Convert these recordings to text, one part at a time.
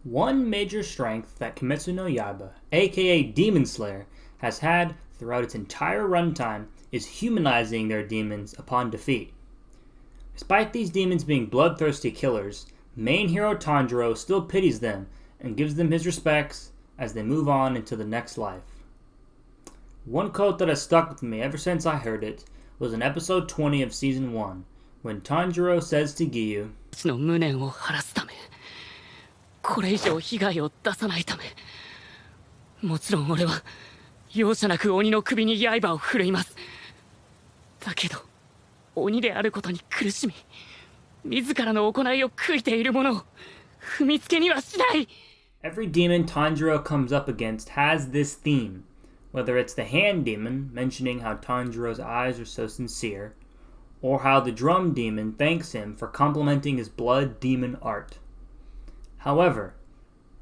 One major strength that Kimetsu no Yaiba, aka Demon Slayer, has had throughout its entire runtime is humanizing their demons upon defeat. Despite these demons being bloodthirsty killers, main hero Tanjiro still pities them and gives them his respects as they move on into the next life. One quote that has stuck with me ever since I heard it was in episode 20 of season 1, when Tanjiro says to Giyu, の無念を晴らすため、これ以上被害を出さないため、もちろん俺は容赦なく鬼の首に刃を振るいます。だけど鬼であることに苦しみ、自らの行いを悔いている者を踏みつけにはしない。 Every demon Tanjiro comes up against has this theme, whether it's the hand demon, mentioning how Tanjiro's eyes are so sincere, or how the drum demon thanks him for complimenting his blood demon art. However,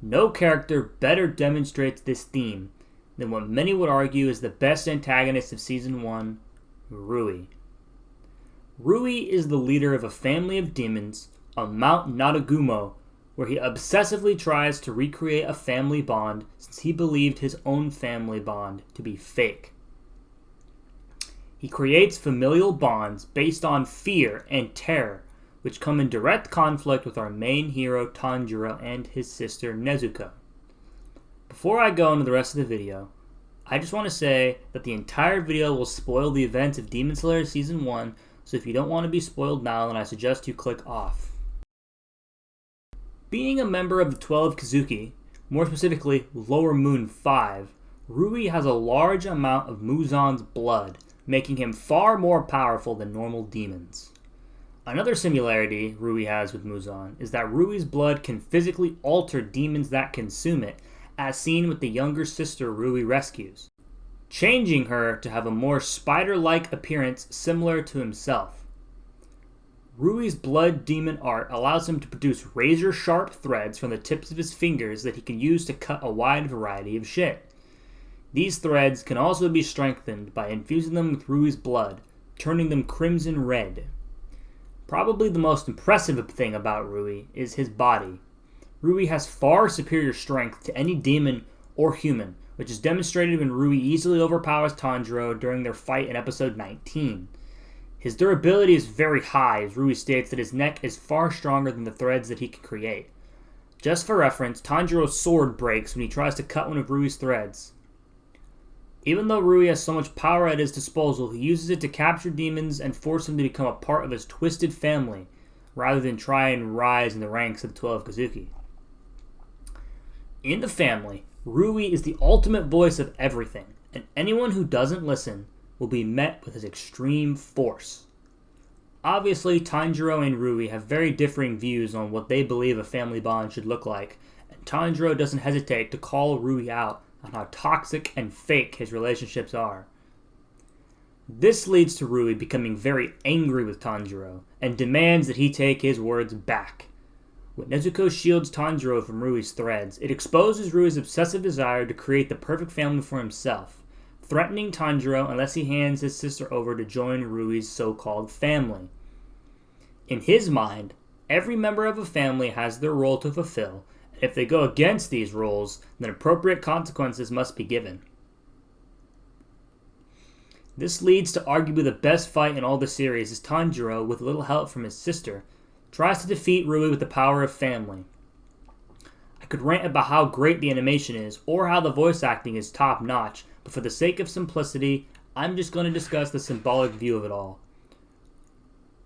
no character better demonstrates this theme than what many would argue is the best antagonist of Season 1, Rui. Rui is the leader of a family of demons on Mount Nadagumo, where he obsessively tries to recreate a family bond since he believed his own family bond to be fake. He creates familial bonds based on fear and terror, which come in direct conflict with our main hero Tanjiro and his sister Nezuko. Before I go into the rest of the video, I just want to say that the entire video will spoil the events of Demon Slayer Season 1, so if you don't want to be spoiled now, then I suggest you click off. Being a member of the 12 Kazuki, more specifically Lower Moon 5, Rui has a large amount of Muzan's blood, making him far more powerful than normal demons. Another similarity Rui has with Muzan is that Rui's blood can physically alter demons that consume it, as seen with the younger sister Rui rescues, changing her to have a more spider-like appearance similar to himself. Rui's blood demon art allows him to produce razor-sharp threads from the tips of his fingers that he can use to cut a wide variety of shit. These threads can also be strengthened by infusing them with Rui's blood, turning them crimson red. Probably the most impressive thing about Rui is his body. Rui has far superior strength to any demon or human, which is demonstrated when Rui easily overpowers Tanjiro during their fight in episode 19. His durability is very high, as Rui states that his neck is far stronger than the threads that he can create. Just for reference, Tanjiro's sword breaks when he tries to cut one of Rui's threads. Even though Rui has so much power at his disposal, he uses it to capture demons and force them to become a part of his twisted family, rather than try and rise in the ranks of the 12 Kazuki. In the family, Rui is the ultimate voice of everything, and anyone who doesn't listen will be met with his extreme force. Obviously, Tanjiro and Rui have very differing views on what they believe a family bond should look like, and Tanjiro doesn't hesitate to call Rui out on how toxic and fake his relationships are. This leads to Rui becoming very angry with Tanjiro, and demands that he take his words back. When Nezuko shields Tanjiro from Rui's threads, it exposes Rui's obsessive desire to create the perfect family for himself, threatening Tanjiro unless he hands his sister over to join Rui's so-called family. In his mind, every member of a family has their role to fulfill, and if they go against these roles, then appropriate consequences must be given. This leads to arguably the best fight in all the series as Tanjiro, with a little help from his sister, tries to defeat Rui with the power of family. I could rant about how great the animation is, or how the voice acting is top-notch, but for the sake of simplicity, I'm just going to discuss the symbolic view of it all.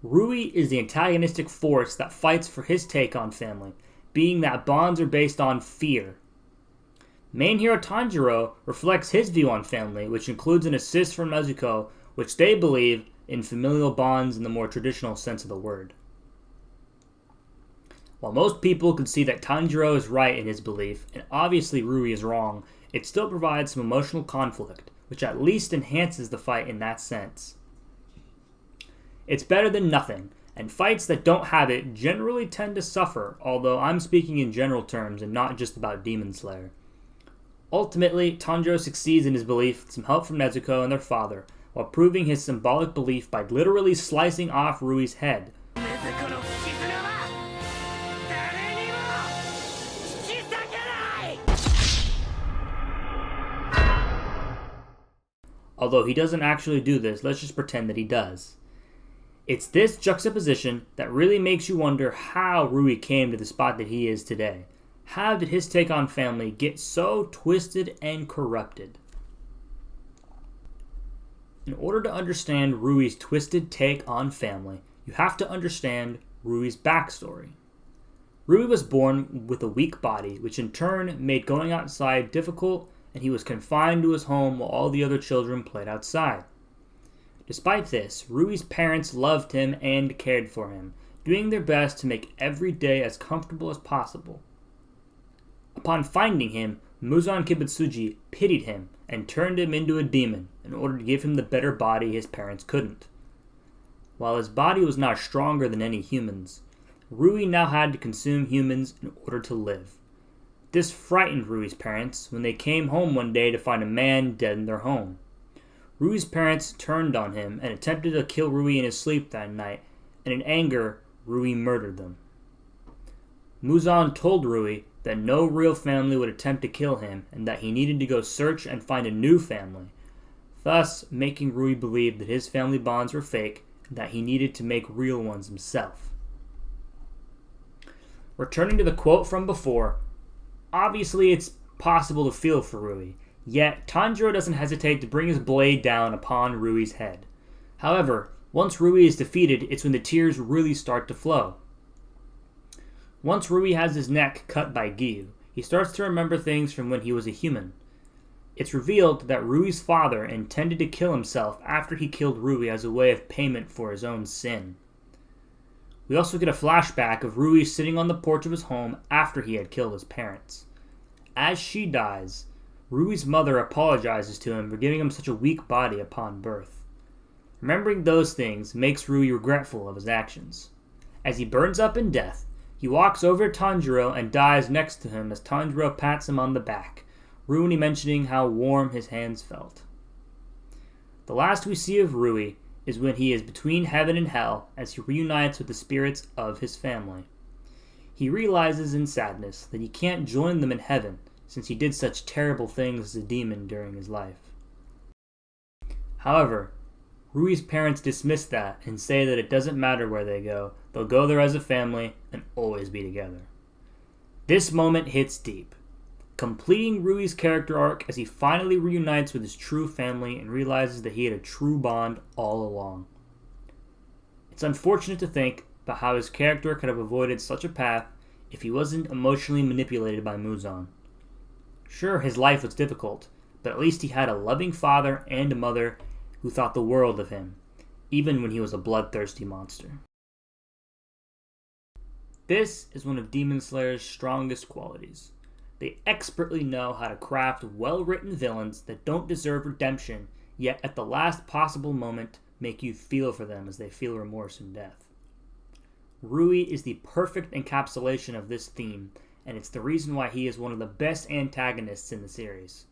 Rui is the antagonistic force that fights for his take on family, being that bonds are based on fear. Main hero Tanjiro reflects his view on family, which includes an assist from Nezuko, which they believe in familial bonds in the more traditional sense of the word. While most people can see that Tanjiro is right in his belief, and obviously Rui is wrong, it still provides some emotional conflict, which at least enhances the fight in that sense. It's better than nothing, and fights that don't have it generally tend to suffer, although I'm speaking in general terms and not just about Demon Slayer. Ultimately, Tanjiro succeeds in his belief with some help from Nezuko and their father, while proving his symbolic belief by literally slicing off Rui's head. 禰豆子の絆は誰にも引き裂 Although he doesn't actually do this, let's just pretend that he does. It's this juxtaposition that really makes you wonder how Rui came to the spot that he is today. How did his take on family get so twisted and corrupted? In order to understand Rui's twisted take on family, you have to understand Rui's backstory. Rui was born with a weak body, which in turn made going outside difficult, and he was confined to his home while all the other children played outside. Despite this, Rui's parents loved him and cared for him, doing their best to make every day as comfortable as possible. Upon finding him, Muzan Kibutsuji pitied him and turned him into a demon in order to give him the better body his parents couldn't. While his body was not stronger than any human's, Rui now had to consume humans in order to live. This frightened Rui's parents when they came home one day to find a man dead in their home. Rui's parents turned on him and attempted to kill Rui in his sleep that night, and in anger, Rui murdered them. Muzan told Rui that no real family would attempt to kill him and that he needed to go search and find a new family, thus making Rui believe that his family bonds were fake and that he needed to make real ones himself. Returning to the quote from before, obviously it's possible to feel for Rui, yet Tanjiro doesn't hesitate to bring his blade down upon Rui's head. However, once Rui is defeated, it's when the tears really start to flow. Once Rui has his neck cut by Giyu, he starts to remember things from when he was a human. It's revealed that Rui's father intended to kill himself after he killed Rui as a way of payment for his own sin. We also get a flashback of Rui sitting on the porch of his home after he had killed his parents. As she dies, Rui's mother apologizes to him for giving him such a weak body upon birth. Remembering those things makes Rui regretful of his actions. As he burns up in death, he walks over to Tanjiro and dies next to him as Tanjiro pats him on the back, Rui mentioning how warm his hands felt. The last we see of Rui is when he is between heaven and hell as he reunites with the spirits of his family. He realizes in sadness that he can't join them in heaven since he did such terrible things as a demon during his life. However, Rui's parents dismiss that and say that it doesn't matter where they go, they'll go there as a family and always be together. This moment hits deep, completing Rui's character arc as he finally reunites with his true family and realizes that he had a true bond all along. It's unfortunate to think about how his character could have avoided such a path if he wasn't emotionally manipulated by Muzan. Sure, his life was difficult, but at least he had a loving father and a mother who thought the world of him, even when he was a bloodthirsty monster. This is one of Demon Slayer's strongest qualities. They expertly know how to craft well-written villains that don't deserve redemption, yet at the last possible moment make you feel for them as they feel remorse and death. Rui is the perfect encapsulation of this theme, and it's the reason why he is one of the best antagonists in the series.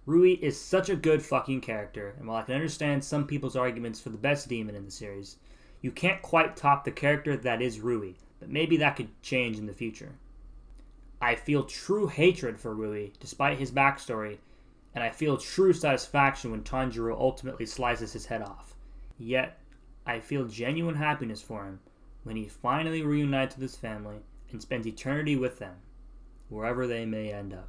Rui is such a good fucking character, and while I can understand some people's arguments for the best demon in the series, you can't quite top the character that is Rui, but maybe that could change in the future. I feel true hatred for Rui, despite his backstory, and I feel true satisfaction when Tanjiro ultimately slices his head off. Yet, I feel genuine happiness for him when he finally reunites with his family and spends eternity with them, wherever they may end up.